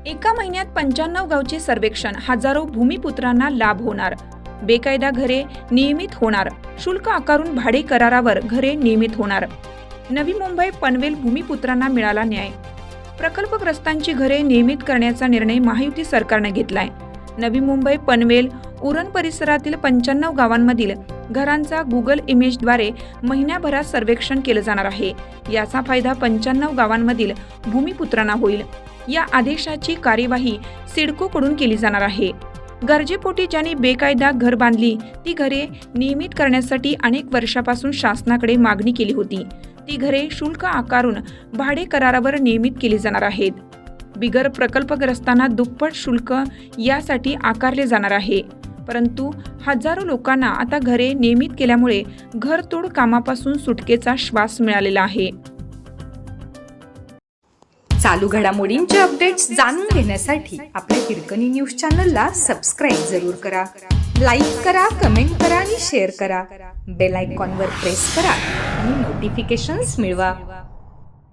एका महिन्यात 95 गावचे सर्वेक्षण, हजारो भूमिपुत्रांना लाभ होणार. बेकायदा घरे नियमित होणार. शुल्क आकारून भाडे करारावर घरे नियमित होणार. नवी मुंबई पनवेल भूमिपुत्रांना मिळाला न्याय. प्रकल्पग्रस्तांची घरे नियमित करण्याचा निर्णय महायुती सरकारने घेतलाय. नवी मुंबई पनवेल उरण परिसरातील 95 गावांमधील घरांचा गुगल इमेजद्वारे महिन्याभरात सर्वेक्षण केलं जाणार आहे. याचा फायदा 95 गावांमधील भूमिपुत्रांना होईल. या आदेशाची कार्यवाही सिडकोकडून केली जाणार आहे. गरजेपोटी ज्यांनी बेकायदा घर बांधली ती घरे नियमित करण्यासाठी अनेक वर्षापासून शासनाकडे मागणी केली होती. ती घरे शुल्क आकारून भाडे करारावर नियमित केली जाणार आहेत. बिगर प्रकल्पग्रस्तांना दुप्पट शुल्क यासाठी आकारले जाणार आहे. परंतु हजारो लोकांना आता घरे नियमित केल्यामुळे घरतोड कामापासून सुटकेचा श्वास मिळालेला आहे. चालू घडामोडींचे अपडेट्स जाणून घेण्यासाठी आपल्या हिरकणी न्यूज चॅनलला सबस्क्राईब जरूर करा. लाईक करा, कमेंट करा आणि शेअर करा. बेल आयकॉनवर प्रेस करा आणि नोटिफिकेशन्स मिळवा.